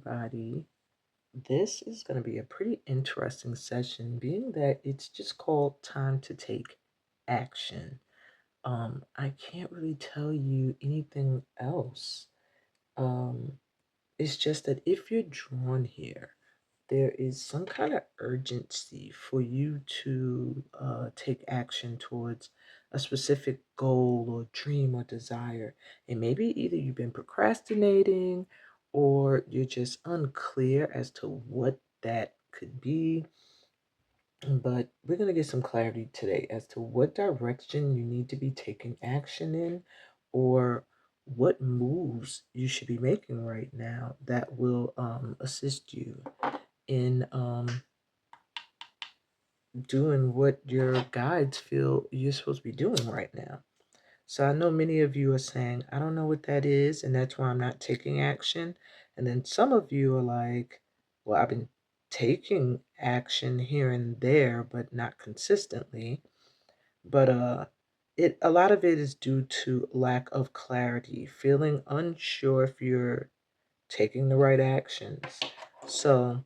everybody. This is going to be a pretty interesting session, being that it's just called Time to Take Action. I can't really tell you anything else. Um, it's just that if you're drawn here, there is some kind of urgency for you to take action towards a specific goal or dream or desire. And maybe either you've been procrastinating or you're just unclear as to what that could be. But we're going to get some clarity today as to what direction you need to be taking action in, or what moves you should be making right now that will assist you in doing what your guides feel you're supposed to be doing right now. So I know many of you are saying, I don't know what that is, and that's why I'm not taking action. And then some of you are like, well, I've been taking action here and there, but not consistently. But a lot of it is due to lack of clarity, feeling unsure if you're taking the right actions. So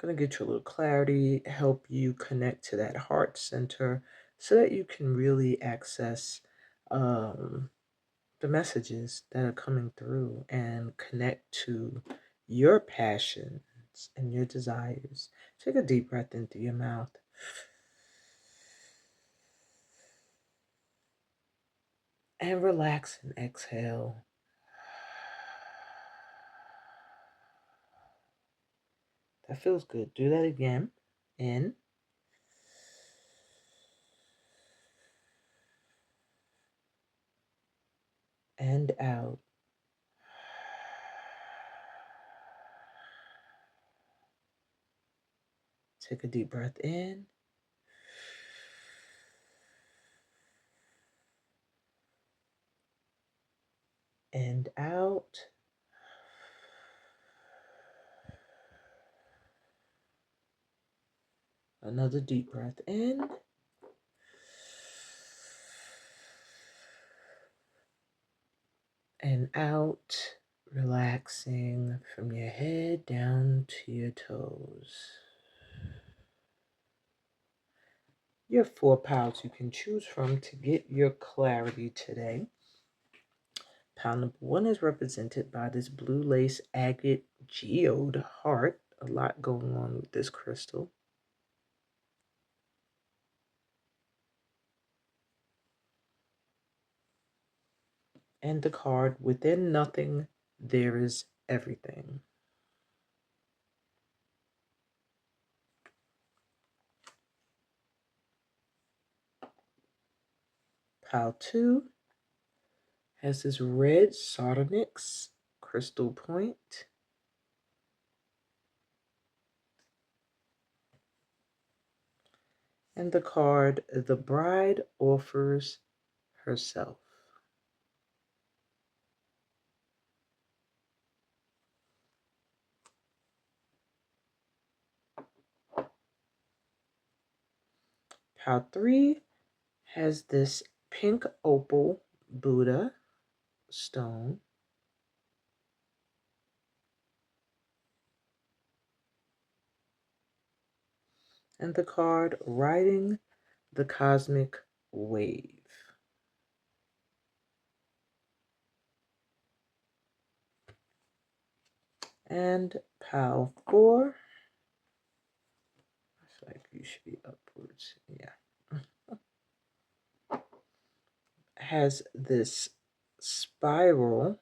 going to get you a little clarity, help you connect to that heart center so that you can really access um, the messages that are coming through and connect to your passions and your desires. Take a deep breath in through your mouth and relax and exhale. That feels good. Do that again. In and out. Take a deep breath in and out. Another deep breath in and out, relaxing from your head down to your toes. You have 4 piles you can choose from to get your clarity today. Pile number 1 is represented by this blue lace agate geode heart. A lot going on with this crystal. And the card, within nothing, there is everything. Pile 2 has this red sardonyx crystal point. And the card, the bride offers herself. Pile 3 has this pink opal Buddha stone. And the card, riding the cosmic wave. And pile 4, looks like you should be upwards, yeah, has this spiral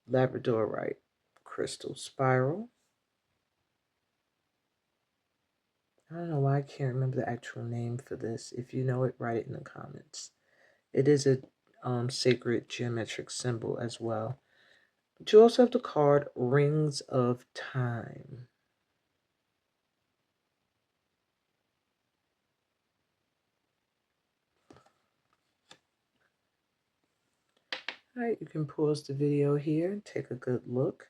labradorite crystal spiral. I don't know why I can't remember the actual name for this. If you know it, write it in the comments. It is a sacred geometric symbol as well. But you also have the card Rings of Time. All right, you can pause the video here and take a good look.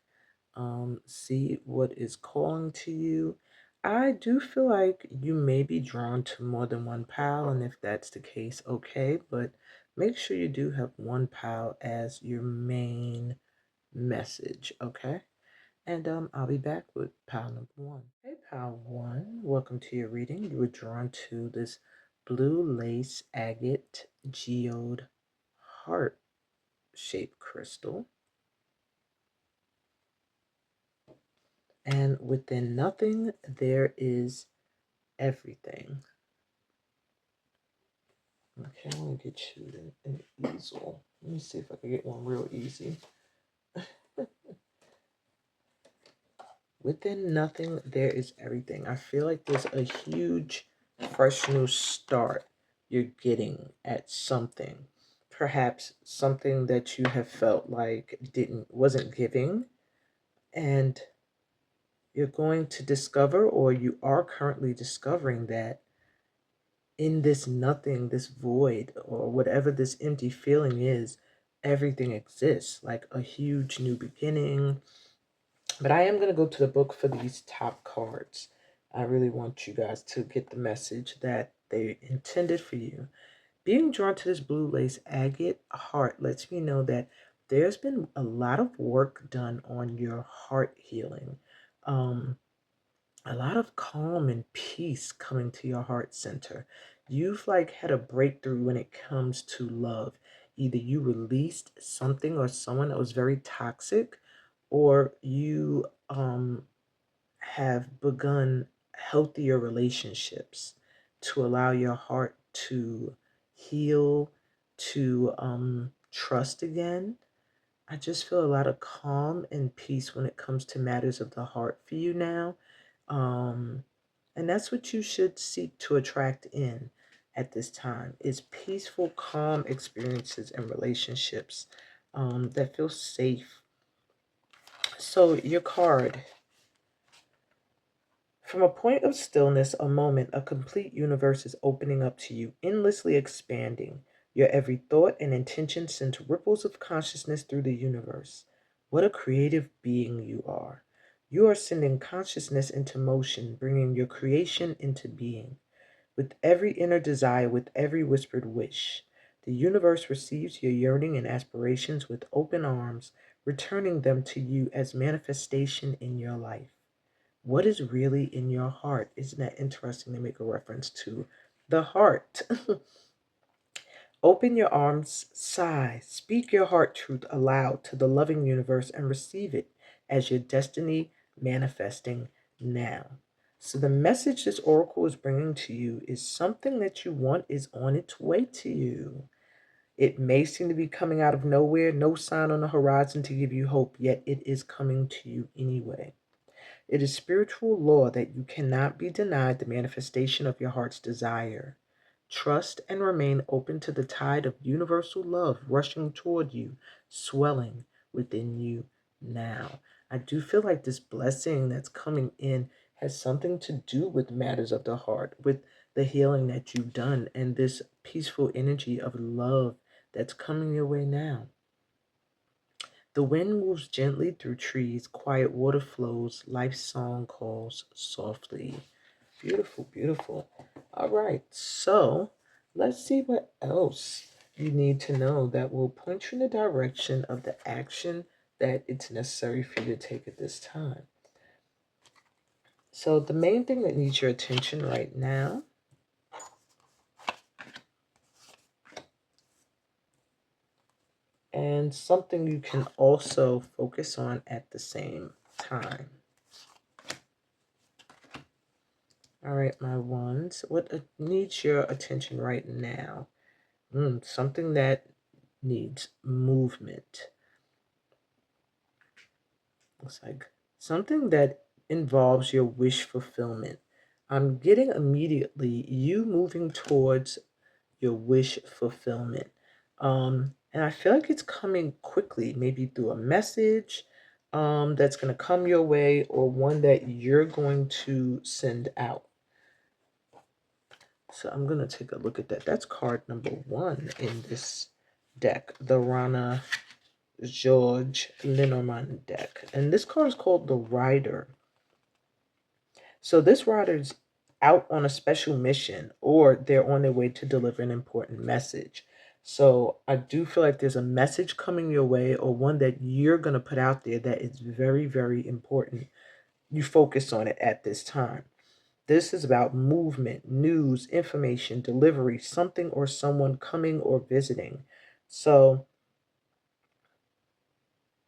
See what is calling to you. I do feel like you may be drawn to more than one pile, and if that's the case, okay, but make sure you do have one pile as your main message, okay? And I'll be back with pile number one. Hey, pile one, welcome to your reading. You were drawn to this blue lace agate geode heart shaped crystal. And within nothing, there is everything. Okay, I'm gonna get you an easel. Let me see if I can get one real easy. Within nothing, there is everything. I feel like there's a huge, fresh new start you're getting at something. Perhaps something that you have felt like wasn't giving, and you're going to discover, or you are currently discovering, that in this nothing, this void, or whatever this empty feeling is, everything exists, like a huge new beginning. But I am going to go to the book for these top cards. I really want you guys to get the message that they intended for you. Being drawn to this blue lace agate heart lets me know that there's been a lot of work done on your heart healing. A lot of calm and peace coming to your heart center. You've like had a breakthrough when it comes to love. Either you released something or someone that was very toxic, or you have begun healthier relationships to allow your heart to heal, to trust again. I just feel a lot of calm and peace when it comes to matters of the heart for you now. Um, and that's what you should seek to attract in at this time, is peaceful, calm experiences and relationships that feel safe. So your card, from a point of stillness, a moment, a complete universe is opening up to you, endlessly expanding. Your every thought and intention sends ripples of consciousness through the universe. What a creative being you are. You are sending consciousness into motion, bringing your creation into being. With every inner desire, with every whispered wish, the universe receives your yearning and aspirations with open arms, returning them to you as manifestation in your life. What is really in your heart? Isn't that interesting to make a reference to the heart? Open your arms, sigh, speak your heart truth aloud to the loving universe and receive it as your destiny manifesting now. So, the message this oracle is bringing to you is something that you want is on its way to you. It may seem to be coming out of nowhere, no sign on the horizon to give you hope, yet it is coming to you anyway. It is spiritual law that you cannot be denied the manifestation of your heart's desire. Trust and remain open to the tide of universal love rushing toward you, swelling within you now. I do feel like this blessing that's coming in has something to do with matters of the heart, with the healing that you've done, and this peaceful energy of love that's coming your way now. The wind moves gently through trees, quiet water flows, life's song calls softly. Beautiful, beautiful. All right, so let's see what else you need to know that will point you in the direction of the action that it's necessary for you to take at this time. So the main thing that needs your attention right now and something you can also focus on at the same time. All right, my ones, what needs your attention right now? Something that needs movement. Looks like something that involves your wish fulfillment. I'm getting immediately you moving towards your wish fulfillment. And I feel like it's coming quickly, maybe through a message that's going to come your way, or one that you're going to send out. So I'm going to take a look at that. That's card number one in this deck, the Rana George Lenormand deck. And this card is called the Rider. So this rider's out on a special mission, or they're on their way to deliver an important message. So I do feel like there's a message coming your way, or one that you're going to put out there that is very, very important. You focus on it at this time. This is about movement, news, information, delivery, something or someone coming or visiting. So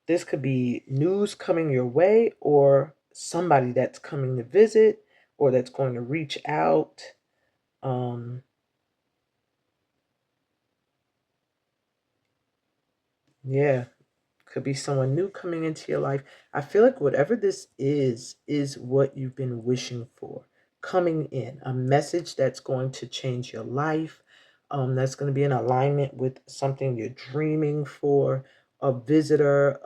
this could be news coming your way, or somebody that's coming to visit, or that's going to reach out. Um, yeah, could be someone new coming into your life. I feel like whatever this is what you've been wishing for. Coming in, a message that's going to change your life, that's going to be in alignment with something you're dreaming for, a visitor,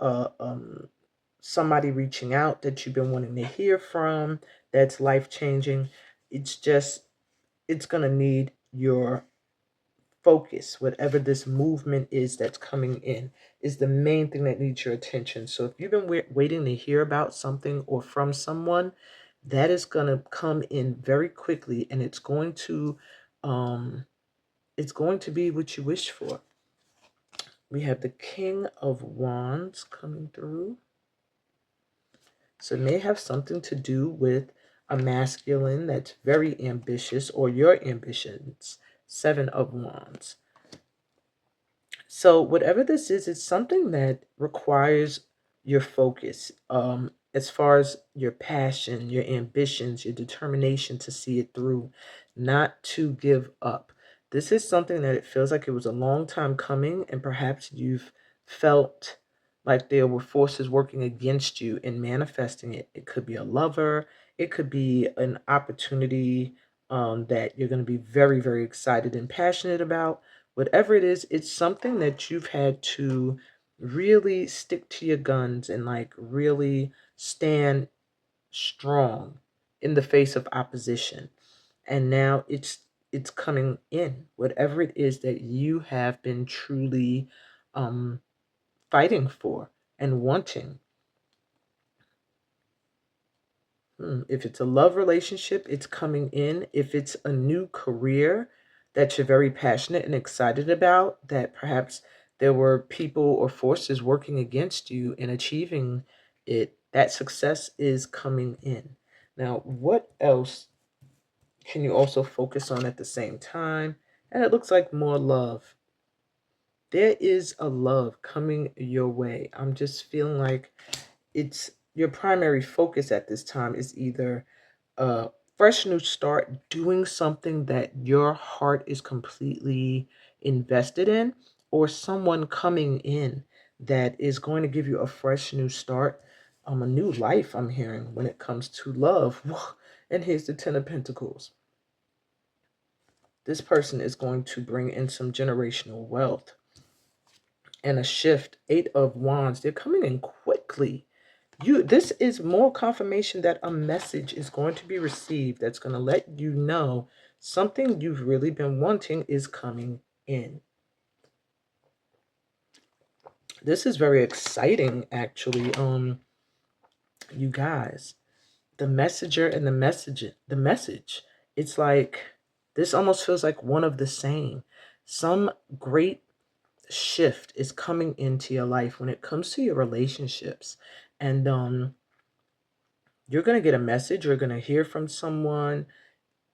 somebody reaching out that you've been wanting to hear from, that's life changing. It's going to need your focus. Whatever this movement is that's coming in is the main thing that needs your attention. So if you've been waiting to hear about something or from someone, that is going to come in very quickly, and um it's going to be what you wish for. We have the King of Wands coming through. So it may have something to do with a masculine that's very ambitious, or your ambitions. Seven of Wands. So whatever this is, it's something that requires your focus, as far as your passion, your ambitions, your determination to see it through, not to give up. This is something that it feels like it was a long time coming, and perhaps you've felt like there were forces working against you in manifesting it. It could be a lover, it could be an opportunity that you're going to be very, very excited and passionate about. Whatever it is, it's something that you've had to really stick to your guns and like really stand strong in the face of opposition. And now it's coming in. Whatever it is that you have been truly um fighting for and wanting. If it's a love relationship, it's coming in. If it's a new career that you're very passionate and excited about, that perhaps there were people or forces working against you in achieving it, that success is coming in. Now, what else can you also focus on at the same time? And it looks like more love. There is a love coming your way. I'm just feeling like it's your primary focus at this time is either a fresh new start, doing something that your heart is completely invested in, or someone coming in that is going to give you a fresh new start, a new life. I'm hearing when it comes to love. And here's the Ten of Pentacles. This person is going to bring in some generational wealth and a shift. Eight of Wands. They're coming in quickly. This is more confirmation that a message is going to be received that's going to let you know something you've really been wanting is coming in. This is very exciting, actually. You guys, the messenger and the message. It's like this almost feels like one of the same. Some great shift is coming into your life when it comes to your relationships, and you're going to get a message, you're going to hear from someone,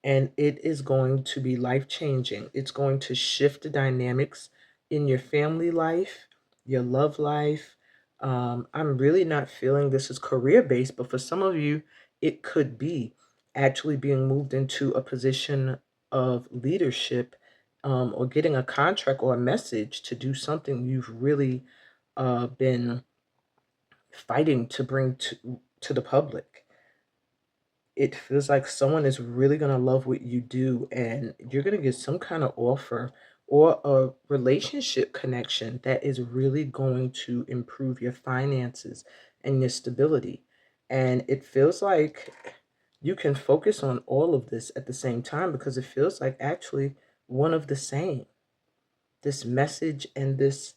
and it is going to be life changing. It's going to shift the dynamics in your family life, your love life. I'm really not feeling this is career based, but for some of you, it could be actually being moved into a position of leadership, or getting a contract or a message to do something you've really been fighting to bring to the public. It feels like someone is really going to love what you do, and you're going to get some kind of offer or a relationship connection that is really going to improve your finances and your stability. And it feels like you can focus on all of this at the same time, because it feels like actually one of the same. This message and this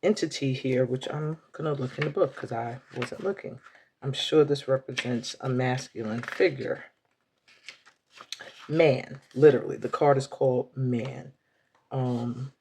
entity here, which I'm going to look in the book because I wasn't looking. I'm sure this represents a masculine figure. Man, literally. The card is called Man. Um,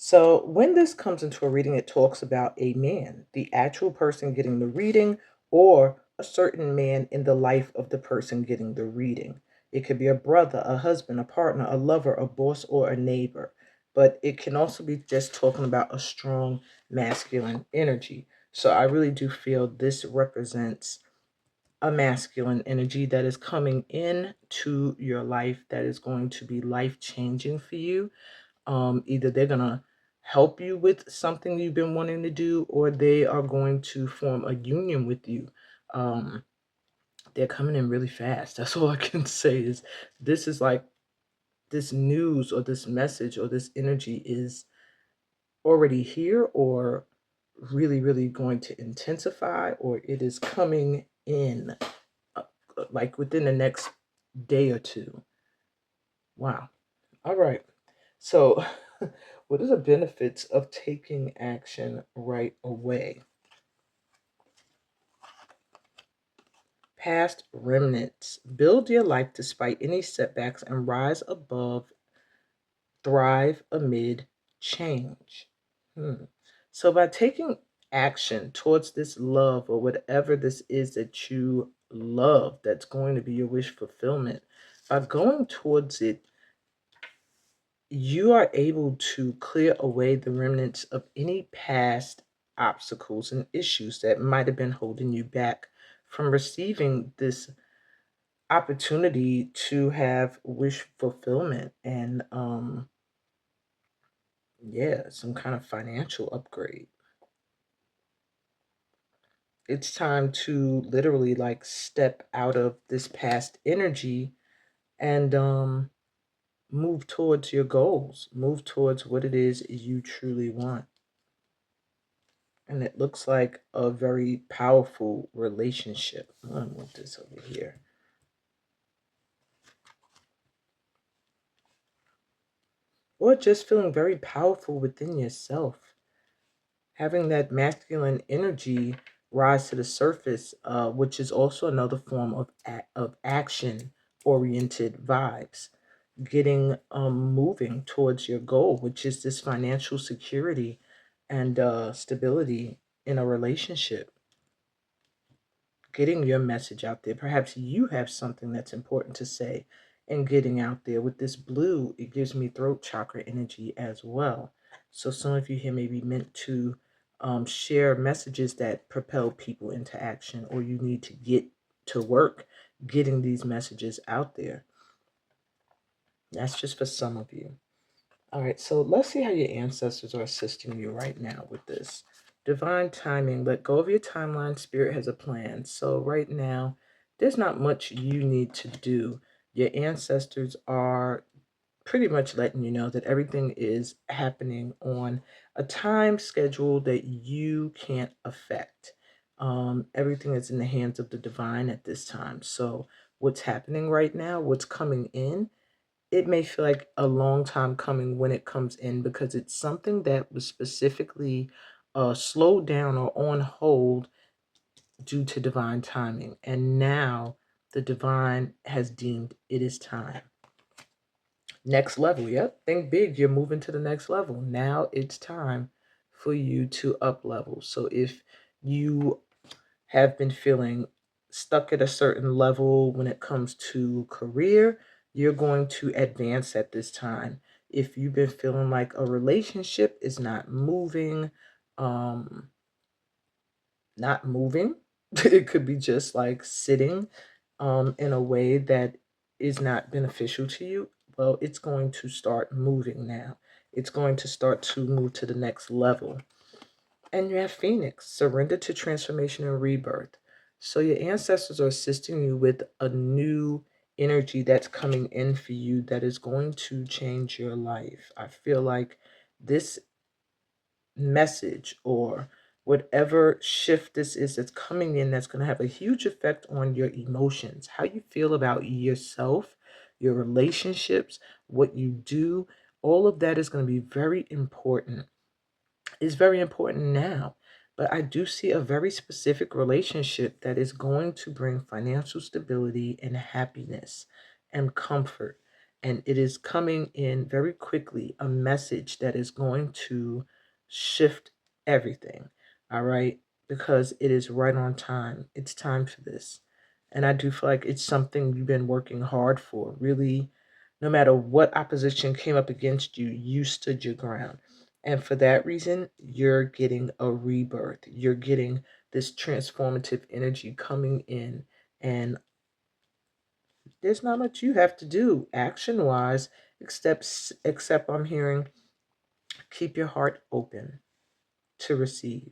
So, when this comes into a reading, it talks about a man, the actual person getting the reading, or a certain man in the life of the person getting the reading. It could be a brother, a husband, a partner, a lover, a boss, or a neighbor. But it can also be just talking about a strong masculine energy. So, I really do feel this represents a masculine energy that is coming in to your life that is going to be life changing for you. Either they're gonna help you with something you've been wanting to do, or they are going to form a union with you. Um, they're coming in really fast. That's all I can say is this is like this news or this message or this energy is already here or really, really going to intensify, or it is coming in uh, like within the next day or two. Wow. All right. So, what are the benefits of taking action right away? Past remnants. Build your life despite any setbacks and rise above, thrive amid change. Hmm. So, by taking action towards this love or whatever this is that you love, that's going to be your wish fulfillment, by going towards it, you are able to clear away the remnants of any past obstacles and issues that might have been holding you back from receiving this opportunity to have wish fulfillment and yeah, some kind of financial upgrade. It's time to literally like step out of this past energy and move towards your goals, move towards what it is you truly want. And it looks like a very powerful relationship. I'm gonna move this over here. Or just feeling very powerful within yourself. Having that masculine energy rise to the surface, which is also another form of of action oriented vibes. Getting moving towards your goal, which is this financial security and stability in a relationship. Getting your message out there. Perhaps you have something that's important to say and getting out there. With this blue, it gives me throat chakra energy as well. So some of you here may be meant to share messages that propel people into action, or you need to get to work getting these messages out there. That's just for some of you. All right, so let's see how your ancestors are assisting you right now with this. Divine timing, let go of your timeline. Spirit has a plan. So, right now, there's not much you need to do. Your ancestors are pretty much letting you know that everything is happening on a time schedule that you can't affect. Everything is in the hands of the divine at this time. So, what's happening right now, what's coming in, it may feel like a long time coming when it comes in because it's something that was specifically slowed down or on hold due to divine timing. And now the divine has deemed it is time. Next level. Yep. Think big. You're moving to the next level. Now it's time for you to up level. So if you have been feeling stuck at a certain level when it comes to career, you're going to advance at this time. If you've been feeling like a relationship is um, not moving, it could be just like sitting in a way that is not beneficial to you. Well, it's going to start moving now. It's going to start to move to the next level. And you have Phoenix, surrender to transformation and rebirth. So your ancestors are assisting you with a new energy that's coming in for you that is going to change your life. I feel like this message or whatever shift this is that's coming in that's going to have a huge effect on your emotions, how you feel about yourself, your relationships, what you do. All of that is going to be very important, is very important now. But I do see a very specific relationship that is going to bring financial stability and happiness and comfort. And it is coming in very quickly, a message that is going to shift everything. All right. Because it is right on time. It's time for this. And I do feel like it's something you've been working hard for. Really, no matter what opposition came up against you, you stood your ground. And for that reason, you're getting a rebirth. You're getting this transformative energy coming in. And there's not much you have to do action wise, except I'm hearing keep your heart open to receive,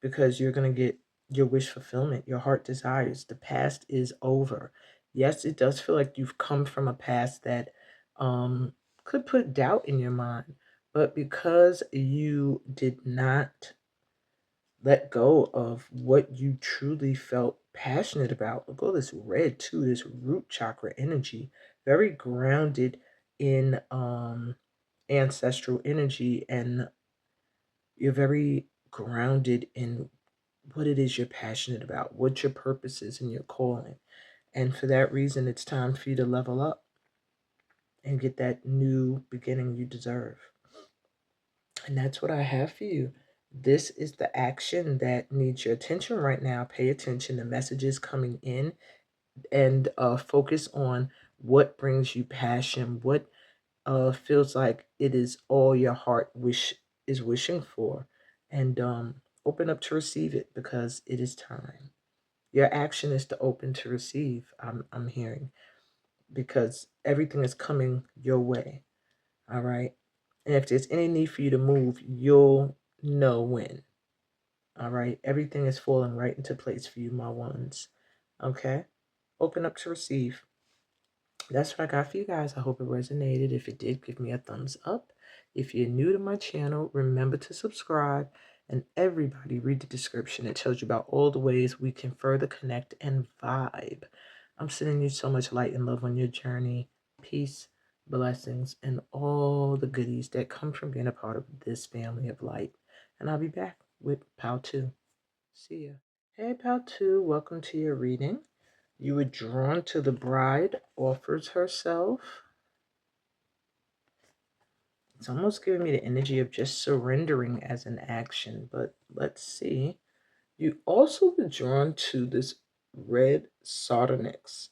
because you're going to get your wish fulfillment, your heart desires. The past is over. Yes, it does feel like you've come from a past that could put doubt in your mind, but because you did not let go of what you truly felt passionate about. Look, all this red too, this root chakra energy, very grounded in ancestral energy, and you're very grounded in what it is you're passionate about, what your purpose is and your calling. And for that reason, it's time for you to level up and get that new beginning you deserve. And that's what I have for you. This is the action that needs your attention right now. Pay attention to messages coming in, and focus on what brings you passion, what feels like it is all your heart is wishing for, and open up to receive it, because it is time. Your action is to open to receive. I'm hearing, because everything is coming your way. All right. And if there's any need for you to move, you'll know when. All right. Everything is falling right into place for you, my ones. Okay. Open up to receive. That's what I got for you guys. I hope it resonated. If it did, give me a thumbs up. If you're new to my channel, remember to subscribe. And everybody, read the description. It tells you about all the ways we can further connect and vibe. I'm sending you so much light and love on your journey. Peace, blessings, and all the goodies that come from being a part of this family of light. And I'll be back with Pal 2. See ya. Hey, Pal 2, welcome to your reading. You were drawn to the bride offers herself. It's almost giving me the energy of just surrendering as an action, but let's see. You also were drawn to this red sardonyx.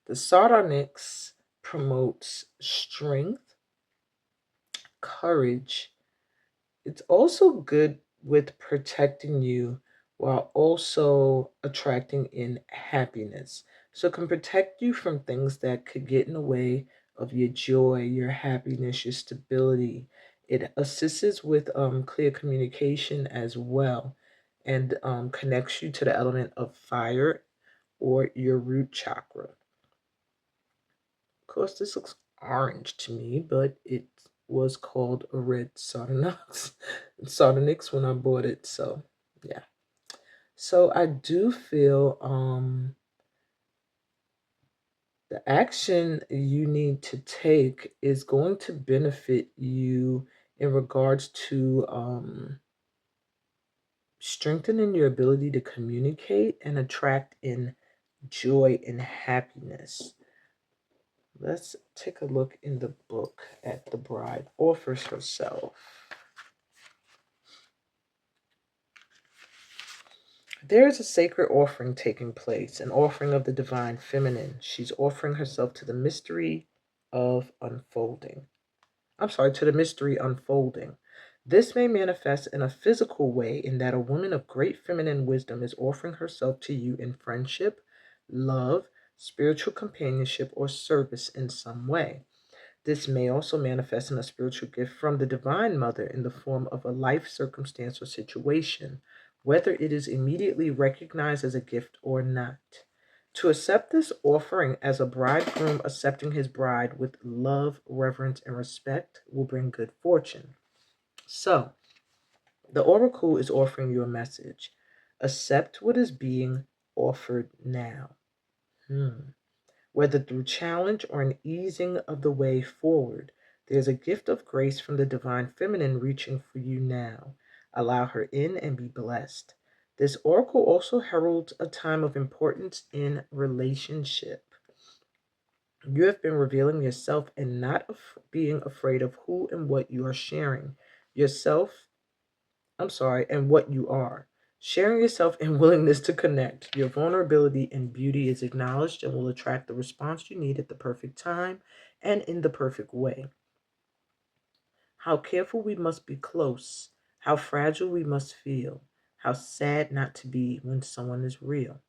The sardonyx promotes strength, courage. It's also good with protecting you while also attracting in happiness. So it can protect you from things that could get in the way of your joy, your happiness, your stability. It assists with clear communication as well, and connects you to the element of fire or your root chakra. Of course, this looks orange to me, but it was called a red Sardonyx, Sardonyx when I bought it. So, yeah. So I do feel the action you need to take is going to benefit you in regards to strengthening your ability to communicate and attract in joy and happiness. Let's take a look in the book at the bride offers herself. There is a sacred offering taking place, an offering of the divine feminine. She's offering herself to the mystery of unfolding. To the mystery unfolding. This may manifest in a physical way, in that a woman of great feminine wisdom is offering herself to you in friendship, love, spiritual companionship, or service in some way. This may also manifest in a spiritual gift from the Divine Mother in the form of a life circumstance or situation, whether it is immediately recognized as a gift or not. To accept this offering as a bridegroom accepting his bride with love, reverence, and respect will bring good fortune. So, the oracle is offering you a message. Accept what is being offered now. Whether through challenge or an easing of the way forward, there's a gift of grace from the divine feminine reaching for you now. Allow her in and be blessed. This oracle also heralds a time of importance in relationship. You have been revealing yourself and not being afraid of who and what you are sharing. Yourself, and what you are. Sharing yourself and willingness to connect. Your vulnerability and beauty is acknowledged and will attract the response you need at the perfect time and in the perfect way. How careful we must be close, how fragile we must feel, how sad not to be when someone is real.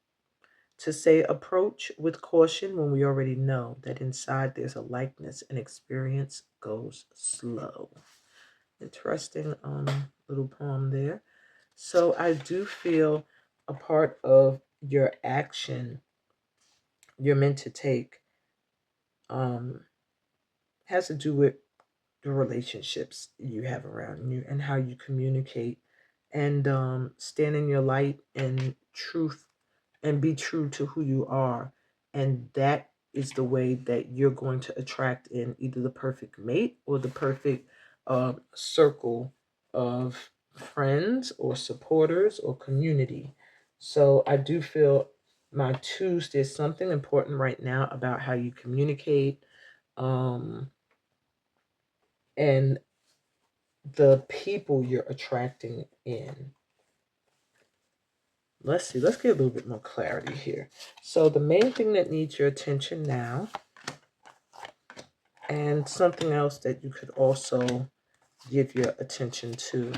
To say approach with caution when we already know that inside there's a likeness and experience goes slow. Interesting little poem there. So I do feel a part of your action you're meant to take um, has to do with the relationships you have around you and how you communicate and stand in your light and truth and be true to who you are. And that is the way that you're going to attract in either the perfect mate or the perfect circle of friends or supporters or community. So I do feel my twos, there's something important right now about how you communicate um, and the people you're attracting in. Let's see, let's get a little bit more clarity here. So the main thing that needs your attention now, and something else that you could also give your attention to.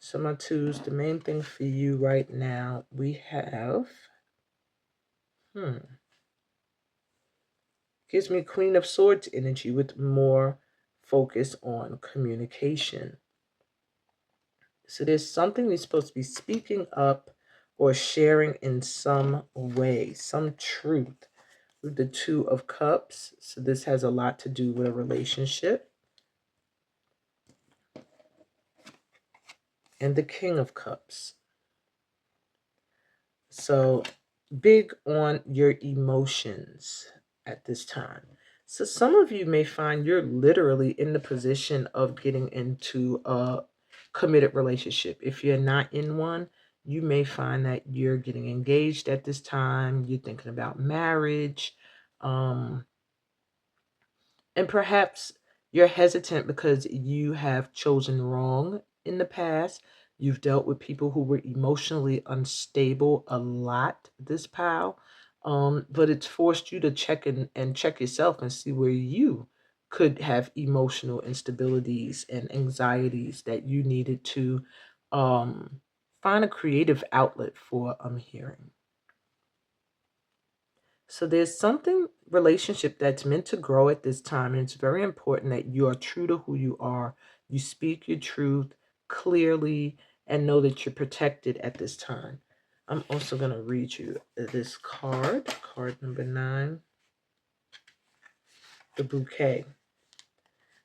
So my twos, the main thing for you right now, we have, gives me Queen of Swords energy with more focus on communication. So there's something you're supposed to be speaking up or sharing in some way, some truth with the Two of Cups. So this has a lot to do with a relationship. And the King of Cups. So big on your emotions at this time. So some of you may find you're literally in the position of getting into a committed relationship. If you're not in one, you may find that you're getting engaged at this time. You're thinking about marriage. Um, And perhaps you're hesitant because you have chosen wrong in the past. You've dealt with people who were emotionally unstable a lot this pal. But it's forced you to and check yourself and see where you could have emotional instabilities and anxieties that you needed to find a creative outlet for, I'm hearing. So there's something relationship that's meant to grow at this time, and it's very important that you are true to who you are. You speak your truth clearly and know that you're protected at this time. I'm also going to read you this card number 9, the bouquet.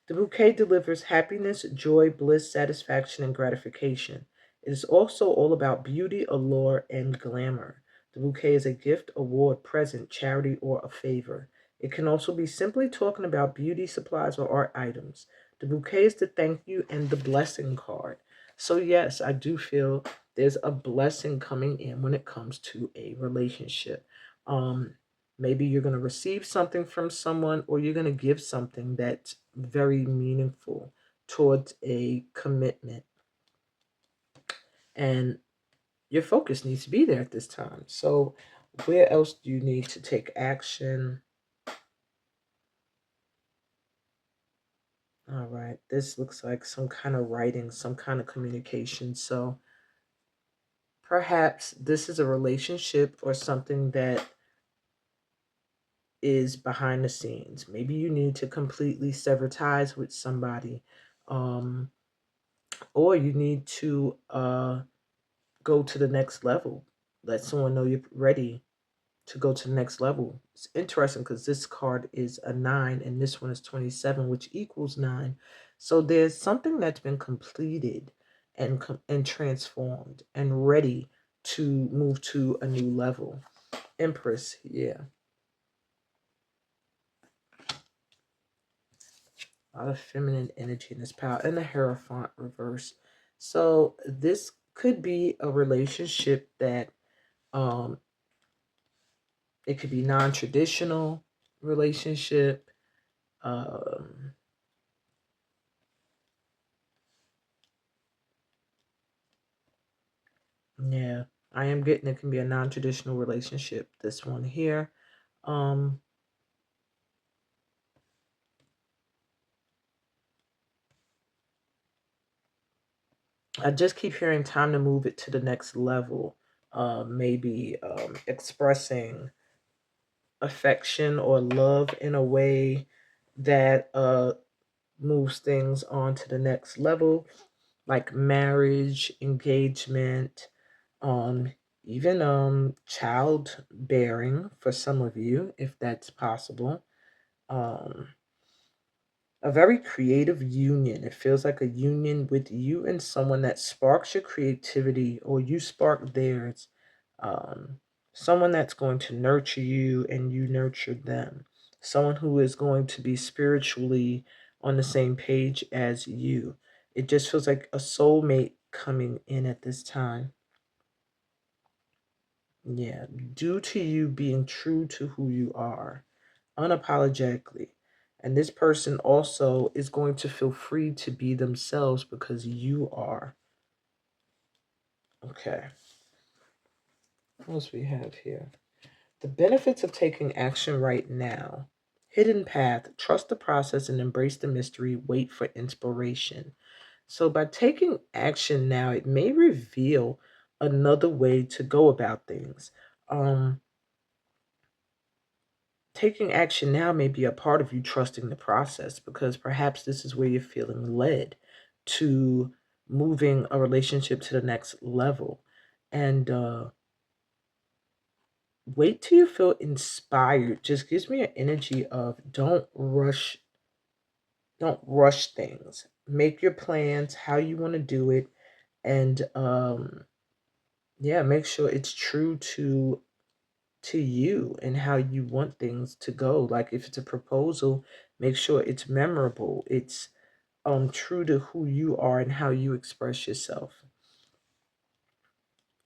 The bouquet delivers happiness, joy, bliss, satisfaction, and gratification. It is also all about beauty, allure, and glamour. The bouquet is a gift, award, present, charity, or a favor. It can also be simply talking about beauty supplies or art items. The bouquet is the thank you and the blessing card. So, yes, I do feel there's a blessing coming in when it comes to a relationship. Um, Maybe you're going to receive something from someone or you're going to give something that's very meaningful towards a commitment. And your focus needs to be there at this time. So, where else do you need to take action? All right, this looks like some kind of writing, some kind of communication. So, perhaps this is a relationship or something that is behind the scenes. Maybe you need to completely sever ties with somebody. Um, or you need to go to the next level. Let someone know you're ready to go to the next level. It's interesting because this card is a 9 and this one is 27, which equals 9. So there's something that's been completed and transformed and ready to move to a new level. Empress, yeah. A lot of feminine energy in this power and the Hierophant reverse. So this could be a relationship that um it could be non-traditional. relationship. Um, yeah, I am getting it can be a non-traditional relationship. This one here. Um, I just keep hearing time to move it to the next level. Maybe expressing affection or love in a way that moves things on to the next level, like marriage, engagement, um, even childbearing for some of you, if that's possible. Um, a very creative union. It feels like a union with you and someone that sparks your creativity or you spark theirs. Um, Someone that's going to nurture you and you nurture them. Someone who is going to be spiritually on the same page as you. It just feels like a soulmate coming in at this time. Yeah, due to you being true to who you are unapologetically. And this person also is going to feel free to be themselves because you are. Okay, what else we have here? The benefits of taking action right now. Hidden path, trust the process and embrace the mystery, wait for inspiration. So, by taking action now, it may reveal another way to go about things. Um, Taking action now may be a part of you trusting the process because perhaps this is where you're feeling led to moving a relationship to the next level. And wait till you feel inspired. Just gives me an energy of don't rush things. Make your plans how you want to do it, and yeah, make sure it's true to you and how you want things to go. Like if it's a proposal, make sure it's memorable. It's true to who you are and how you express yourself.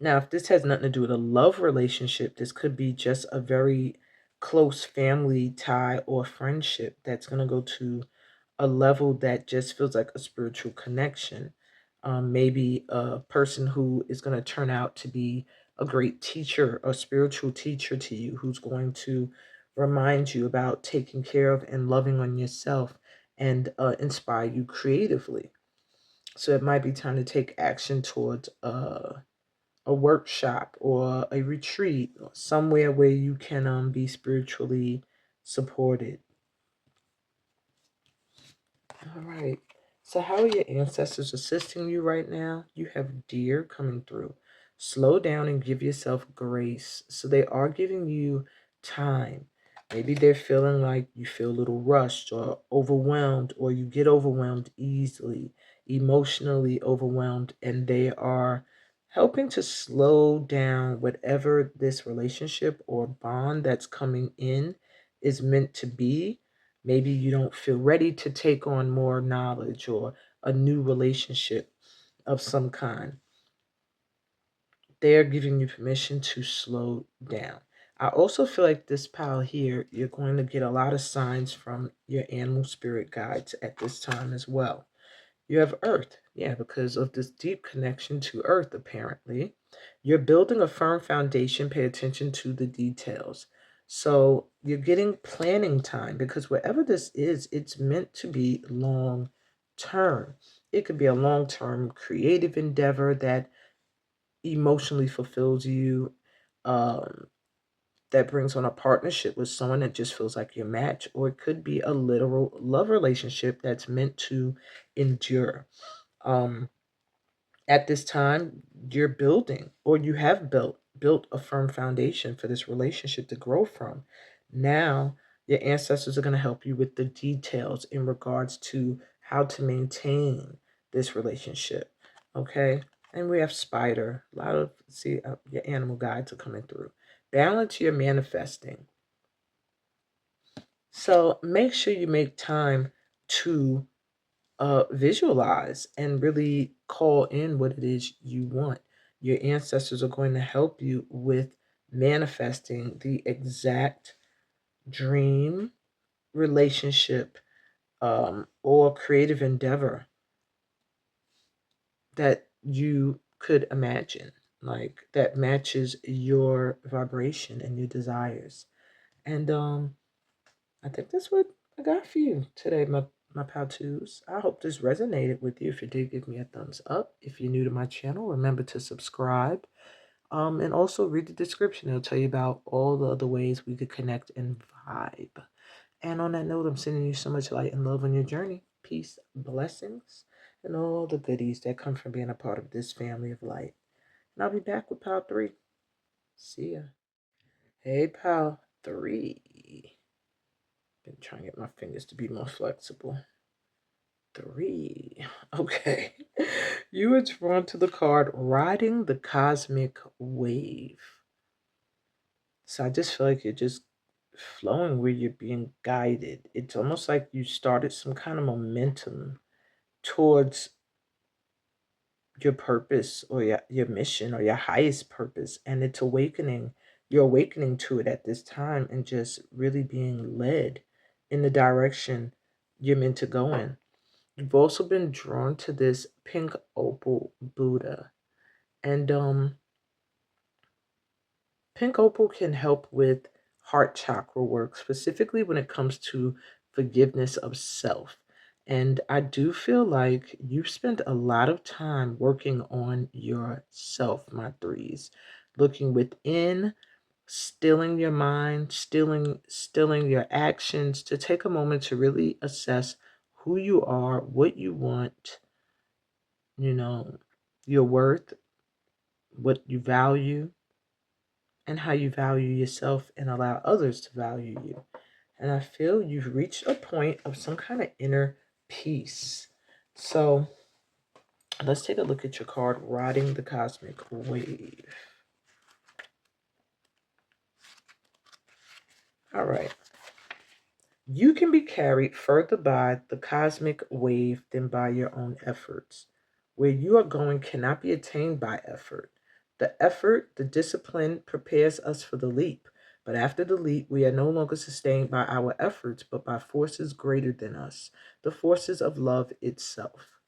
Now, if this has nothing to do with a love relationship, this could be just a very close family tie or friendship that's going to go to a level that just feels like a spiritual connection. Maybe a person who is going to turn out to be a great teacher, a spiritual teacher to you, who's going to remind you about taking care of and loving on yourself and inspire you creatively. So it might be time to take action towards a workshop or a retreat, or somewhere where you can be spiritually supported. All right. So, how are your ancestors assisting you right now? You have deer coming through. Slow down and give yourself grace. So, they are giving you time. Maybe they're feeling like you feel a little rushed or overwhelmed, or you get overwhelmed easily, emotionally overwhelmed, and they are helping to slow down whatever this relationship or bond that's coming in is meant to be. Maybe you don't feel ready to take on more knowledge or a new relationship of some kind. They are giving you permission to slow down. I also feel like this pile here, you're going to get a lot of signs from your animal spirit guides at this time as well. You have Earth. Yeah, because of this deep connection to Earth, apparently. You're building a firm foundation. Pay attention to the details. So you're getting planning time because whatever this is, it's meant to be long term. It could be a long term creative endeavor that emotionally fulfills you, um, that brings on a partnership with someone that just feels like your match, or it could be a literal love relationship that's meant to endure. Um, at this time, you're building, or you have built a firm foundation for this relationship to grow from. Now, your ancestors are going to help you with the details in regards to how to maintain this relationship. Okay, and we have spider. A lot of see your animal guides are coming through. Balance your manifesting. So make sure you make time to visualize and really call in what it is you want. Your ancestors are going to help you with manifesting the exact dream, relationship, or creative endeavor that you could imagine, like that matches your vibration and your desires. And I think that's what I got for you today, my pal twos. I hope this resonated with you. If you did, give me a thumbs up. If you're new to my channel, remember to subscribe. And also read the description. It'll tell you about all the other ways we could connect and vibe. And on that note, I'm sending you so much light and love on your journey. Peace, blessings, and all the goodies that come from being a part of this family of light. And I'll be back with pal 3. See ya. Hey, pal 3. Been trying to get my fingers to be more flexible. 3. Okay. You were drawn to the card Riding the Cosmic Wave. So I just feel like you're just flowing where you're being guided. It's almost like you started some kind of momentum towards your purpose or your mission or your highest purpose. And it's awakening. You're awakening to it at this time and just really being led in the direction you're meant to go in. You've also been drawn to this pink opal Buddha. And pink opal can help with heart chakra work, specifically when it comes to forgiveness of self. And I do feel like you've spent a lot of time working on yourself, my threes, looking within, stilling your mind, stilling your actions to take a moment to really assess who you are, what you want, you know, your worth, what you value, and how you value yourself and allow others to value you. And I feel you've reached a point of some kind of inner peace. So let's take a look at your card, Riding the Cosmic Wave. All right. You can be carried further by the cosmic wave than by your own efforts. Where you are going cannot be attained by effort. The effort, the discipline prepares us for the leap. But after the leap, we are no longer sustained by our efforts, but by forces greater than us, the forces of love itself.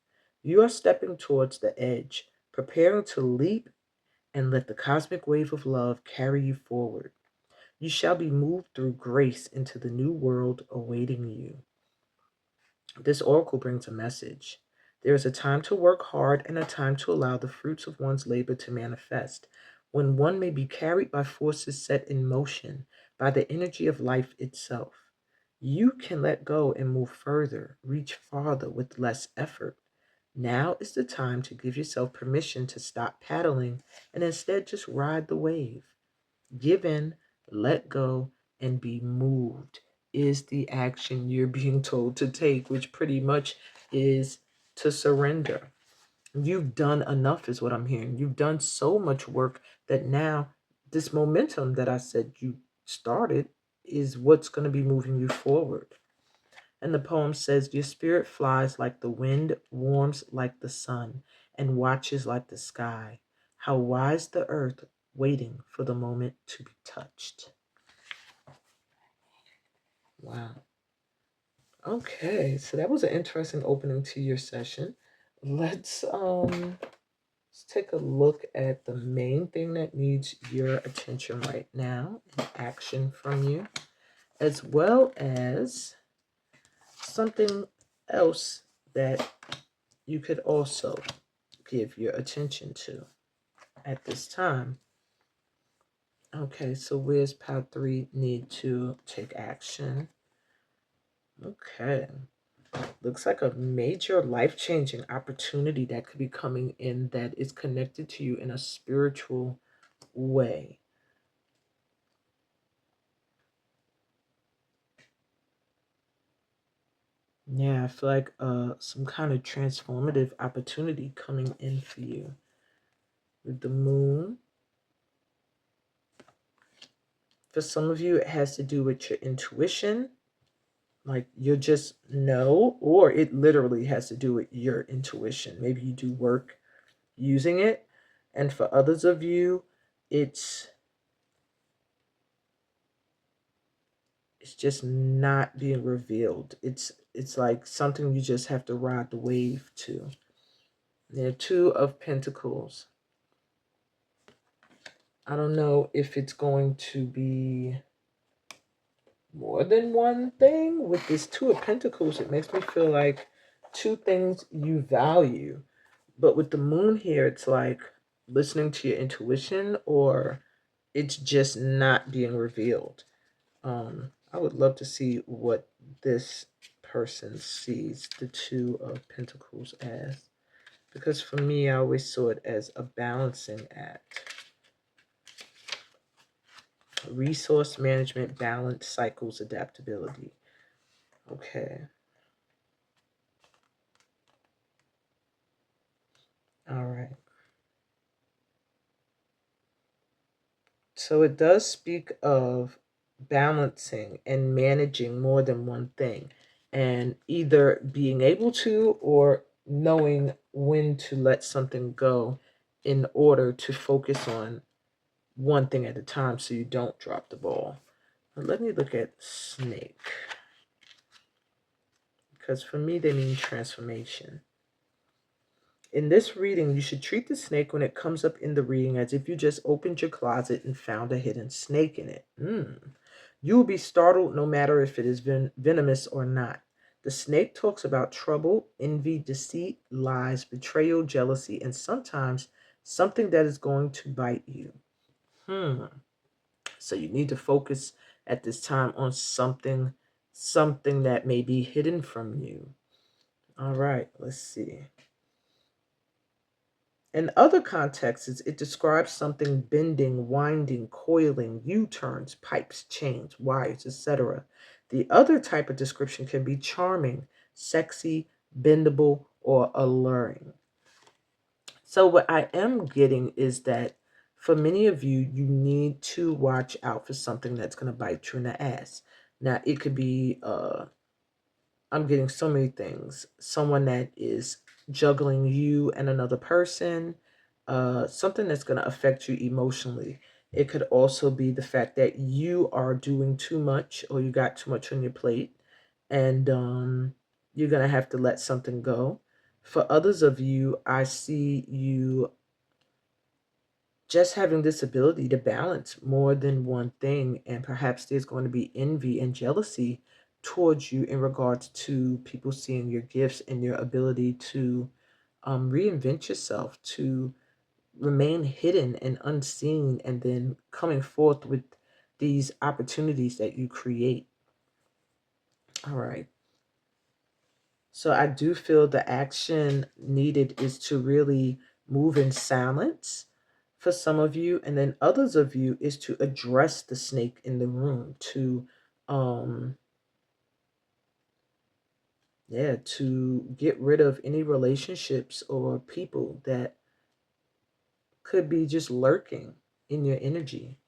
You are stepping towards the edge, preparing to leap and let the cosmic wave of love carry you forward. You shall be moved through grace into the new world awaiting you. This oracle brings a message. There is a time to work hard and a time to allow the fruits of one's labor to manifest, when one may be carried by forces set in motion by the energy of life itself. You can let go and move further, reach farther with less effort. Now is the time to give yourself permission to stop paddling and instead just ride the wave. Give in, let go, and be moved is the action you're being told to take, which pretty much is to surrender. You've done enough, is what I'm hearing. You've done so much work that now this momentum that I said you started is what's going to be moving you forward. And the poem says, your spirit flies like the wind, warms like the sun, and watches like the sky. How wise the earth, waiting for the moment to be touched. Wow. Okay, so that was an interesting opening to your session. Let's take a look at the main thing that needs your attention right now and action from you, as well as something else that you could also give your attention to at this time. Okay, so where's pile 3 need to take action? Okay. Looks like a major life-changing opportunity that could be coming in that is connected to you in a spiritual way. Yeah, I feel like some kind of transformative opportunity coming in for you. With the moon, for some of you, it has to do with your intuition. Like you just know, or it literally has to do with your intuition. Maybe you do work using it. And for others of you, it's It's just not being revealed. It's like something you just have to ride the wave to. There are Two of Pentacles. I don't know if it's going to be more than one thing. With this Two of Pentacles, it makes me feel like two things you value. But with the moon here, it's like listening to your intuition, or it's just not being revealed. I would love to see what this person sees the Two of Pentacles as. Because for me, I always saw it as a balancing act. Resource management, balance, cycles, adaptability. Okay. All right. So it does speak of balancing and managing more than one thing, and either being able to or knowing when to let something go in order to focus on one thing at a time so you don't drop the ball. But let me look at snake, because for me they mean transformation. In this reading, you should treat the snake when it comes up in the reading as if you just opened your closet and found a hidden snake in it. You will be startled no matter if it is venomous or not. The snake talks about trouble, envy, deceit, lies, betrayal, jealousy, and sometimes something that is going to bite you. So you need to focus at this time on something that may be hidden from you. All right, let's see. In other contexts, it describes something bending, winding, coiling, U-turns, pipes, chains, wires, etc. The other type of description can be charming, sexy, bendable, or alluring. So what I am getting is that for many of you, you need to watch out for something that's going to bite you in the ass. Now, it could be I'm getting so many things. Someone that is juggling you and another person, something that's going to affect you emotionally. It could also be the fact that you are doing too much, or you got too much on your plate, and you're going to have to let something go. For others of you, I see you just having this ability to balance more than one thing, and perhaps there's going to be envy and jealousy towards you in regards to people seeing your gifts and your ability to reinvent yourself, to remain hidden and unseen, and then coming forth with these opportunities that you create. All right. So I do feel the action needed is to really move in silence for some of you, and then others of you is to address the snake in the room, to to get rid of any relationships or people that could be just lurking in your energy.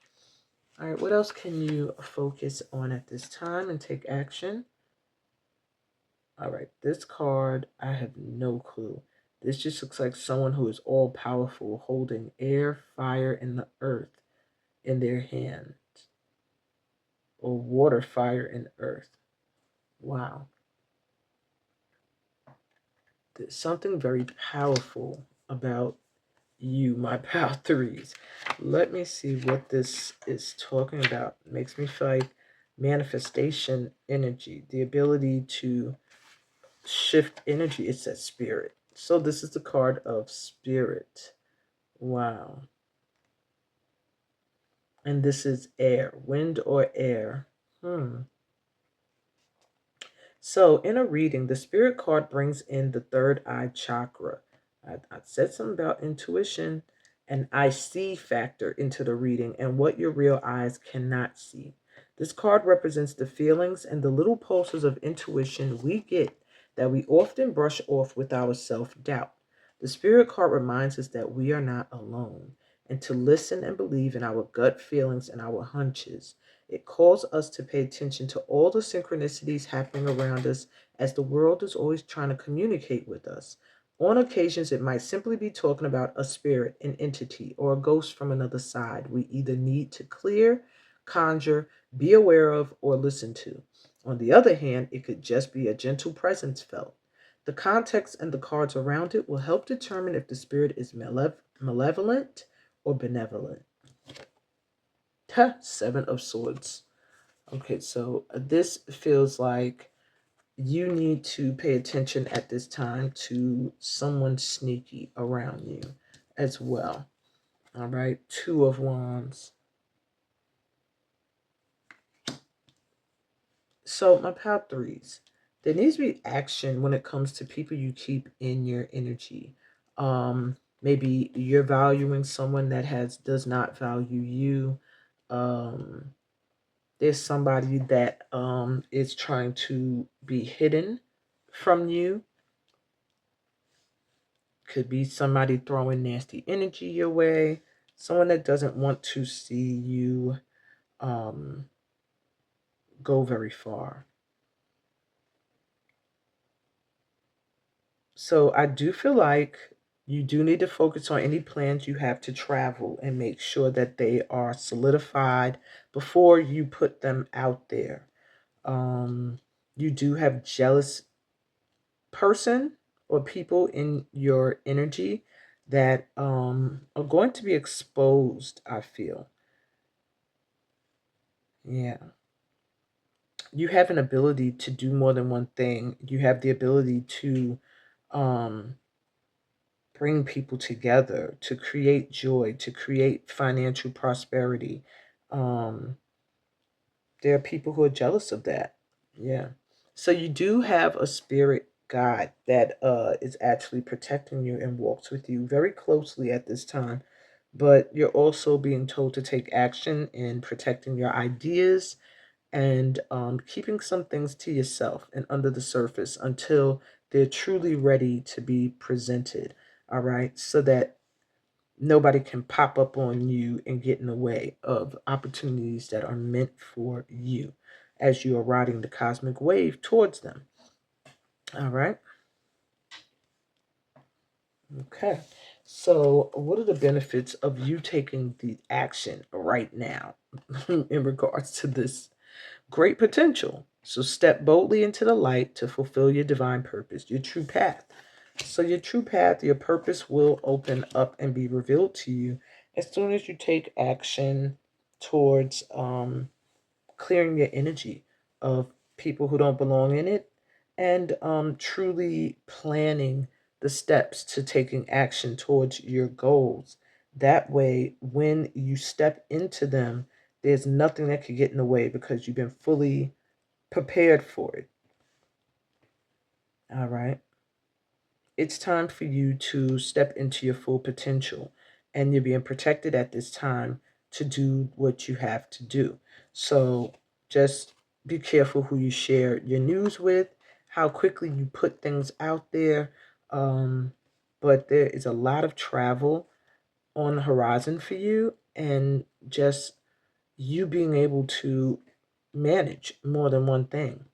All right, what else can you focus on at this time and take action? All right, this card, I have no clue. This just looks like someone who is all powerful, holding air, fire, and the earth in their hands, or water, fire, and earth. Wow. There's something very powerful about you, my pal threes. Let me see what this is talking about. It makes me feel like manifestation energy, the ability to shift energy. It says spirit. So this is the card of spirit. Wow. And this is air, wind or air. So in a reading, the spirit card brings in the third eye chakra. I said something about intuition and I see factor into the reading and what your real eyes cannot see. This card represents the feelings and the little pulses of intuition we get that we often brush off with our self-doubt. The spirit card reminds us that we are not alone and to listen and believe in our gut feelings and our hunches. It calls us to pay attention to all the synchronicities happening around us as the world is always trying to communicate with us. On occasions, it might simply be talking about a spirit, an entity, or a ghost from another side we either need to clear, conjure, be aware of, or listen to. On the other hand, it could just be a gentle presence felt. The context and the cards around it will help determine if the spirit is malevolent or benevolent. Seven of Swords. Okay, so this feels like you need to pay attention at this time to someone sneaky around you as well. All right, Two of Wands. So, my pile threes, there needs to be action when it comes to people you keep in your energy. Maybe you're valuing someone that does not value you. Um, there's somebody that is trying to be hidden from you. Could be somebody throwing nasty energy your way. Someone that doesn't want to see you um, go very far. So I do feel like you do need to focus on any plans you have to travel and make sure that they are solidified before you put them out there. Um, you do have jealous person or people in your energy that are going to be exposed, I feel. Yeah. You have an ability to do more than one thing. You have the ability to um, bring people together, to create joy, to create financial prosperity. Um, there are people who are jealous of that. Yeah. So you do have a spirit guide that is actually protecting you and walks with you very closely at this time. But you're also being told to take action in protecting your ideas and keeping some things to yourself and under the surface until they're truly ready to be presented. All right. So that nobody can pop up on you and get in the way of opportunities that are meant for you as you are riding the cosmic wave towards them. All right. Okay. So, what are the benefits of you taking the action right now in regards to this great potential? So, step boldly into the light to fulfill your divine purpose, your true path. So, your true path, your purpose will open up and be revealed to you as soon as you take action towards clearing your energy of people who don't belong in it and truly planning the steps to taking action towards your goals. That way, when you step into them, there's nothing that could get in the way because you've been fully prepared for it. All right. It's time for you to step into your full potential, and you're being protected at this time to do what you have to do. So just be careful who you share your news with, how quickly you put things out there. Um, but there is a lot of travel on the horizon for you, and just you being able to manage more than one thing.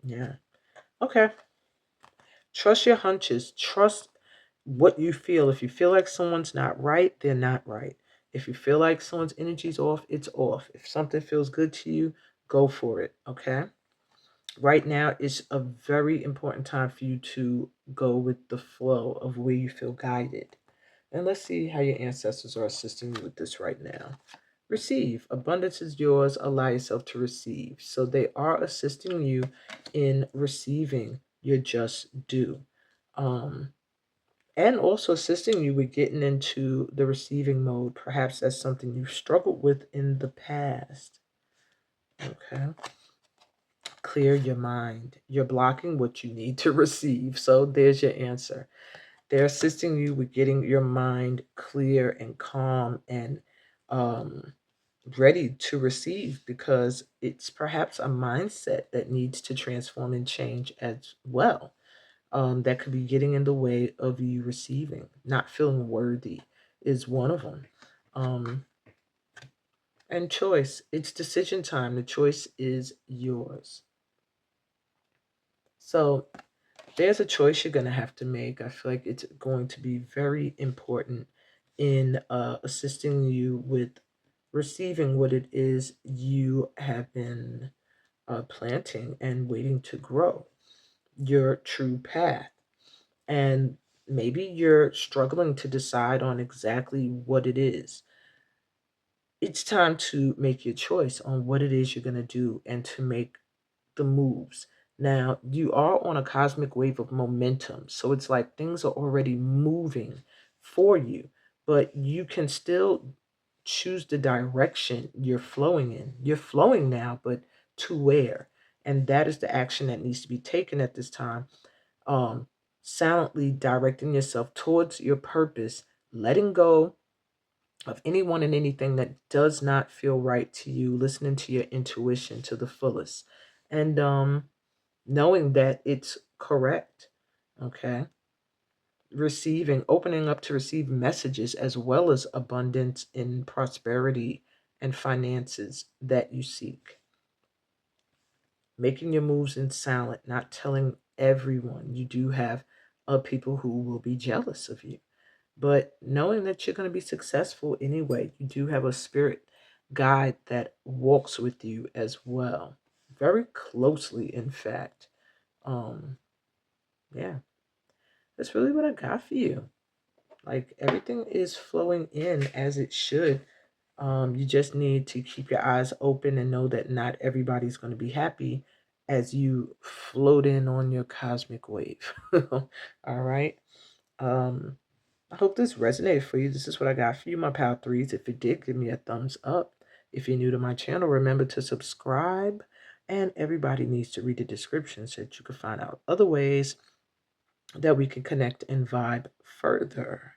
Yeah. Okay. Trust your hunches. Trust what you feel. If you feel like someone's not right, they're not right. If you feel like someone's energy's off, it's off. If something feels good to you, go for it. Okay. Right now is a very important time for you to go with the flow of where you feel guided. And let's see how your ancestors are assisting you with this right now. Receive. Abundance is yours. Allow yourself to receive. So they are assisting you in receiving your just due. Um, and also assisting you with getting into the receiving mode. Perhaps that's something you've struggled with in the past. Okay. Clear your mind. You're blocking what you need to receive. So there's your answer. They're assisting you with getting your mind clear and calm and um, ready to receive because it's perhaps a mindset that needs to transform and change as well. That could be getting in the way of you receiving. Not feeling worthy is one of them. Um, and choice. It's decision time. The choice is yours. So there's a choice you're going to have to make. I feel like it's going to be very important in assisting you with receiving what it is you have been planting and waiting to grow, your true path. And maybe you're struggling to decide on exactly what it is. It's time to make your choice on what it is you're going to do and to make the moves. Now, you are on a cosmic wave of momentum. So it's like things are already moving for you, but you can still choose the direction you're flowing in. You're flowing now, but to where? And that is the action that needs to be taken at this time. Um, Silently directing yourself towards your purpose, letting go of anyone and anything that does not feel right to you, listening to your intuition to the fullest, and knowing that it's correct. Okay. Receiving, opening up to receive messages as well as abundance in prosperity and finances that you seek. Making your moves in silent, not telling everyone. You do have people who will be jealous of you, but knowing that you're going to be successful anyway. You do have a spirit guide that walks with you as well, very closely, in fact. Um, yeah, that's really what I got for you. Like everything is flowing in as it should. You just need to keep your eyes open and know that not everybody's going to be happy as you float in on your cosmic wave. All right. Um, I hope this resonated for you. This is what I got for you, my Pal Threes. If it did, give me a thumbs up. If you're new to my channel, remember to subscribe. And everybody needs to read the description so that you can find out other ways that we can connect and vibe further.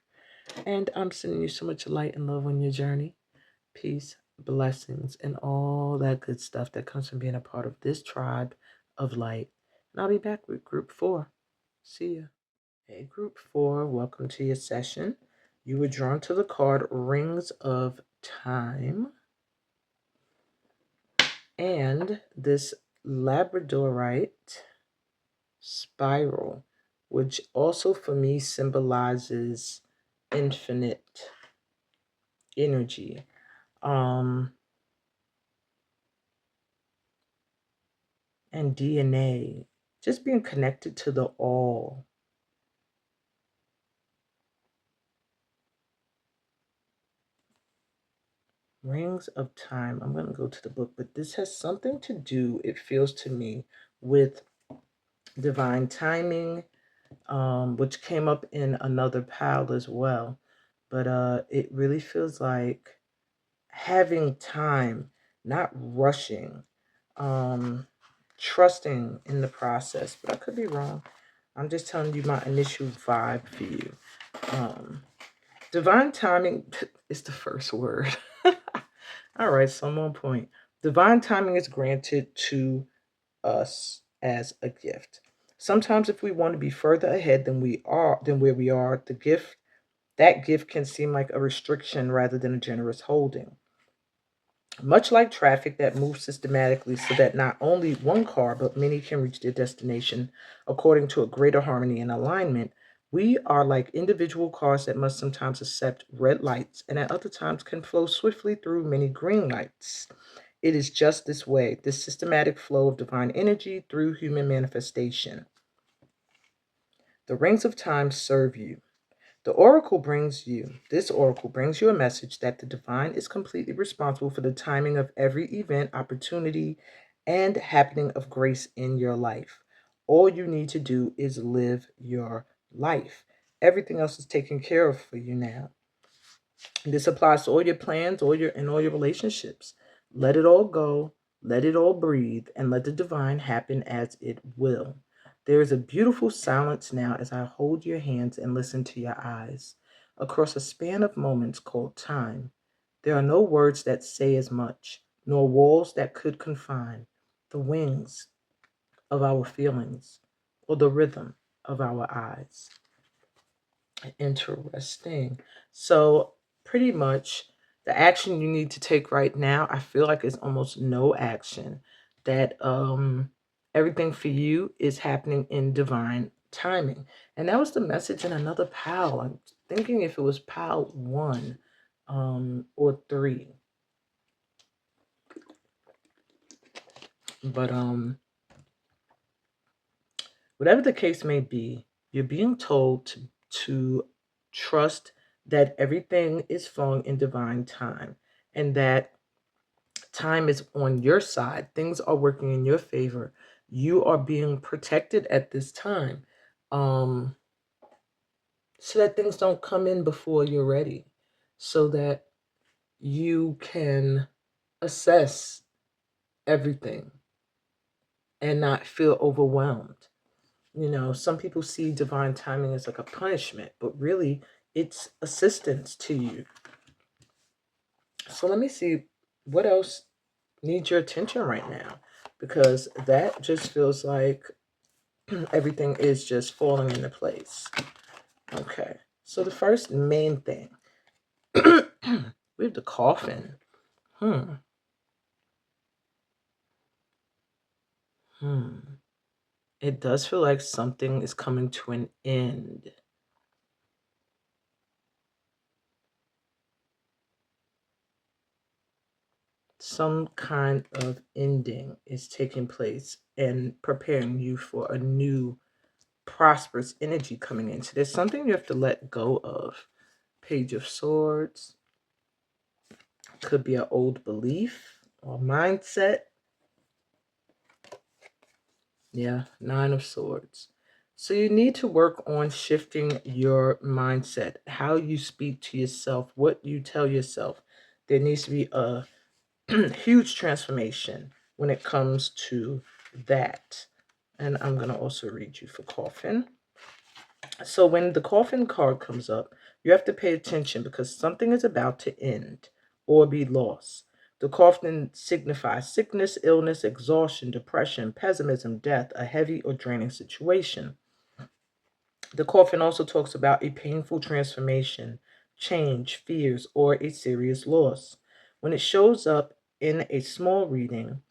And I'm sending you so much light and love on your journey. Peace, blessings, and all that good stuff that comes from being a part of this tribe of light. And I'll be back with group 4. See ya. Hey, group 4, welcome to your session. You were drawn to the card Rings of Time. And this Labradorite spiral, which also for me symbolizes infinite energy. And DNA, just being connected to the all. Rings of Time. I'm going to go to the book, but this has something to do, it feels to me, with divine timing, which came up in another pile as well. But it really feels like having time, not rushing, trusting in the process. But I could be wrong. I'm just telling you my initial vibe for you. Divine timing is the first word. All right, so I'm on point. Divine timing is granted to us as a gift. Sometimes if we want to be further ahead than where we are, that gift can seem like a restriction rather than a generous holding. Much like traffic that moves systematically so that not only one car but many can reach their destination according to a greater harmony and alignment, we are like individual cars that must sometimes accept red lights and at other times can flow swiftly through many green lights. It is just this way, this systematic flow of divine energy through human manifestation. The rings of time serve you. This oracle brings you a message that the divine is completely responsible for the timing of every event, opportunity, and happening of grace in your life. All you need to do is live your life. Everything else is taken care of for you now. This applies to all your plans, all your relationships. Let it all go, let it all breathe, and let the divine happen as it will. There is a beautiful silence now as I hold your hands and listen to your eyes. Across a span of moments called time, there are no words that say as much, nor walls that could confine the wings of our feelings or the rhythm of our eyes. Interesting. So, pretty much the action you need to take right now, I feel like is almost no action. That everything for you is happening in divine timing. And that was the message in another pile. I'm thinking if it was pile 1 or 3. But whatever the case may be, you're being told to trust that everything is flowing in divine time, and that time is on your side. Things are working in your favor. You are being protected at this time, um, so that things don't come in before you're ready, so that you can assess everything and not feel overwhelmed. Some people see divine timing as like a punishment, but really it's assistance to you. So let me see what else needs your attention right now, because that just feels like everything is just falling into place. Okay. So the first main thing, we have the coffin. Hmm. Hmm. It does feel like something is coming to an end. Some kind of ending is taking place and preparing you for a new prosperous energy coming in. So there's something you have to let go of. Page of Swords could be an old belief or mindset. Yeah, Nine of Swords. So you need to work on shifting your mindset, how you speak to yourself, what you tell yourself. There needs to be a huge transformation when it comes to that. And I'm going to also read you for coffin. So when the coffin card comes up, you have to pay attention because something is about to end or be lost. The coffin signifies sickness, illness, exhaustion, depression, pessimism, death, a heavy or draining situation. The coffin also talks about a painful transformation, change, fears, or a serious loss. When it shows up in a small reading,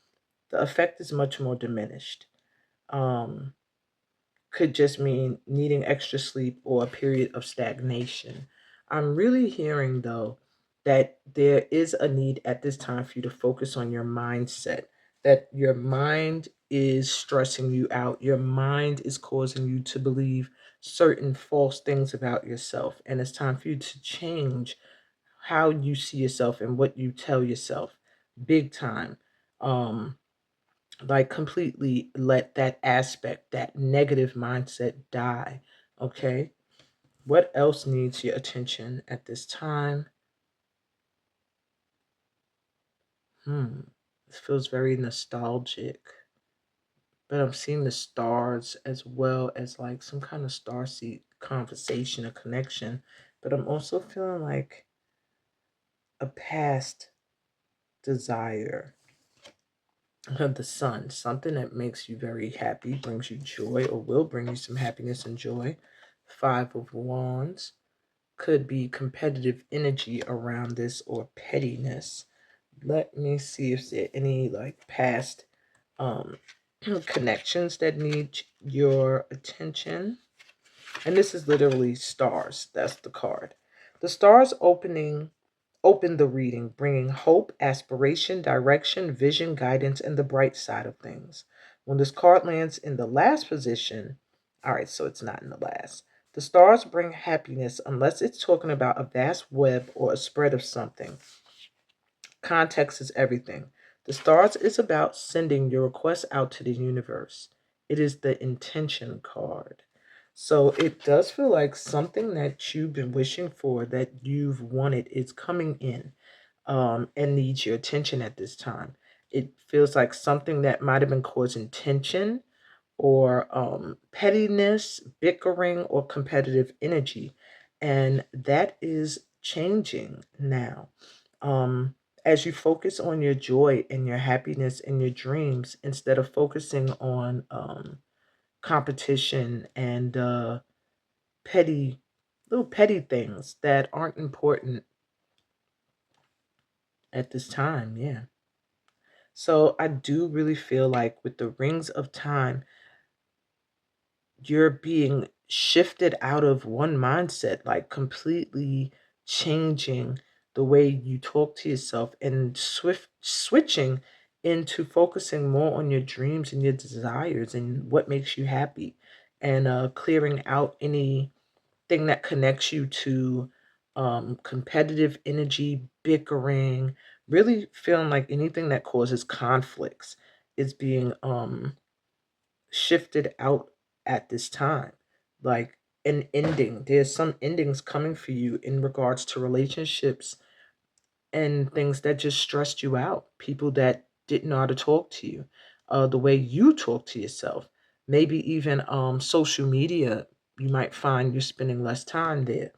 the effect is much more diminished. Um, could just mean needing extra sleep or a period of stagnation. I'm really hearing, though, that there is a need at this time for you to focus on your mindset, that your mind is stressing you out. Your mind is causing you to believe certain false things about yourself. And it's time for you to change how you see yourself and what you tell yourself big time. Um, like completely let that aspect, that negative mindset die. Okay. What else needs your attention at this time? This feels very nostalgic, but I'm seeing the stars as well as like some kind of starseed conversation, a connection. But I'm also feeling like a past desire of the sun, something that makes you very happy, brings you joy, or will bring you some happiness and joy. Five of Wands could be competitive energy around this or pettiness. Let me see if there are any like past um connections that need your attention. And this is literally stars. That's the card. The stars open the reading, bringing hope, aspiration, direction, vision, guidance, and the bright side of things. When this card lands in the last position, all right, so it's not in the last. The stars bring happiness unless it's talking about a vast web or a spread of something. Context is everything. The stars is about sending your request out to the universe. It is the intention card. So it does feel like something that you've been wishing for, that you've wanted, is coming in and needs your attention at this time. It feels like something that might have been causing tension or pettiness, bickering, or competitive energy. And that is changing now. Um, as you focus on your joy and your happiness and your dreams instead of focusing on competition and petty, little petty things that aren't important at this time. Yeah. So I do really feel like with the rings of time, you're being shifted out of one mindset, like completely changing the way you talk to yourself and switching into focusing more on your dreams and your desires and what makes you happy, and clearing out anything that connects you to competitive energy, bickering, really feeling like anything that causes conflicts is being shifted out at this time. Like an ending. There's some endings coming for you in regards to relationships and things that just stressed you out. People that didn't know how to talk to you, the way you talk to yourself. Maybe even social media. You might find you're spending less time there,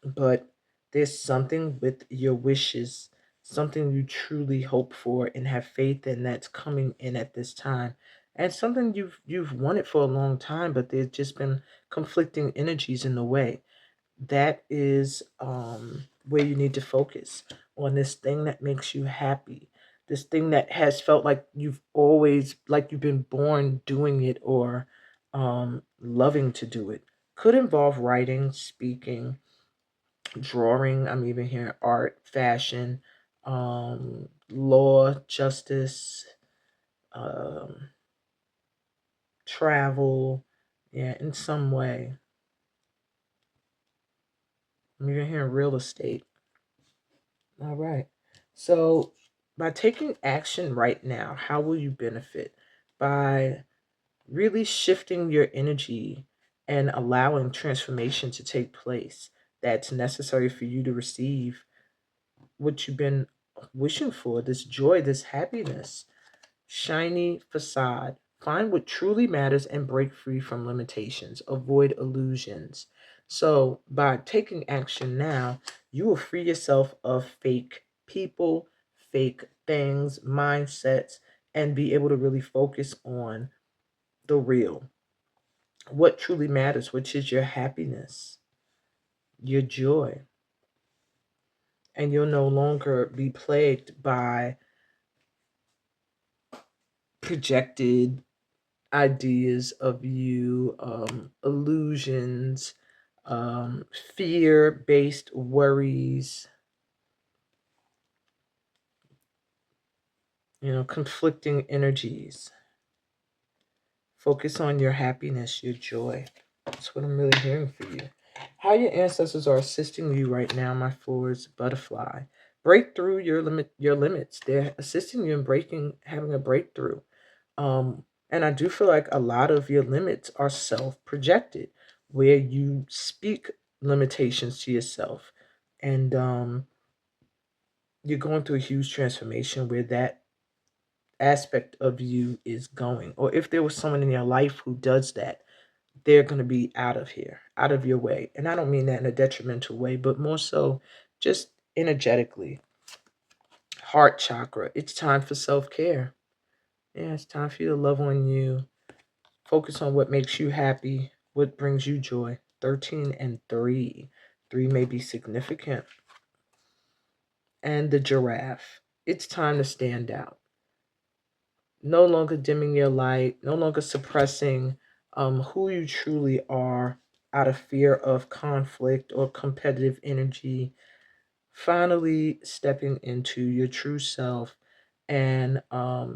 but there's something with your wishes, something you truly hope for and have faith in that's coming in at this time. And something you've wanted for a long time, but there's just been conflicting energies in the way. That is where you need to focus on this thing that makes you happy. This thing that has felt like you've always, like you've been born doing it, or loving to do it. Could involve writing, speaking, drawing. I'm even hearing art, fashion, law, justice, um, travel. Yeah, in some way. I'm even hearing real estate. All right. So, by taking action right now, how will you benefit? By really shifting your energy and allowing transformation to take place that's necessary for you to receive what you've been wishing for, this joy, this happiness. Shiny facade. Find what truly matters and break free from limitations. Avoid illusions. So, by taking action now, you will free yourself of fake people, fake things, mindsets, and be able to really focus on the real. What truly matters, which is your happiness, your joy. And you'll no longer be plagued by projected ideas of you, illusions, fear based worries, conflicting energies. Focus on your happiness, your joy. That's what I'm really hearing for you. How your ancestors are assisting you right now, my fours, butterfly. Break through your limits. They're assisting you in having a breakthrough. And I do feel like a lot of your limits are self-projected, where you speak limitations to yourself, and you're going through a huge transformation where that aspect of you is going. Or if there was someone in your life who does that, they're going to be out of here, out of your way. And I don't mean that in a detrimental way, but more so just energetically. Heart chakra. It's time for self-care. Yeah, it's time for you to love on you. Focus on what makes you happy, what brings you joy. 13 and 3. 3 may be significant. And the giraffe. It's time to stand out. No longer dimming your light, no longer suppressing who you truly are out of fear of conflict or competitive energy. Finally, stepping into your true self and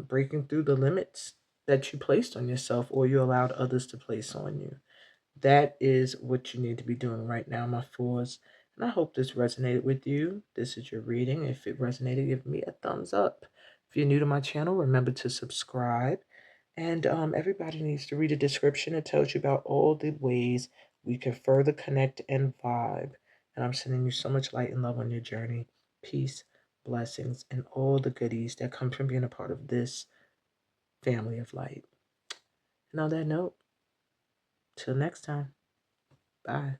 breaking through the limits that you placed on yourself or you allowed others to place on you. That is what you need to be doing right now, my fours. And I hope this resonated with you. This is your reading. If it resonated, give me a thumbs up. If you're new to my channel, remember to subscribe. And everybody needs to read the description. It tells you about all the ways we can further connect and vibe. And I'm sending you so much light and love on your journey. Peace, blessings, and all the goodies that come from being a part of this family of light. And on that note, till next time, bye.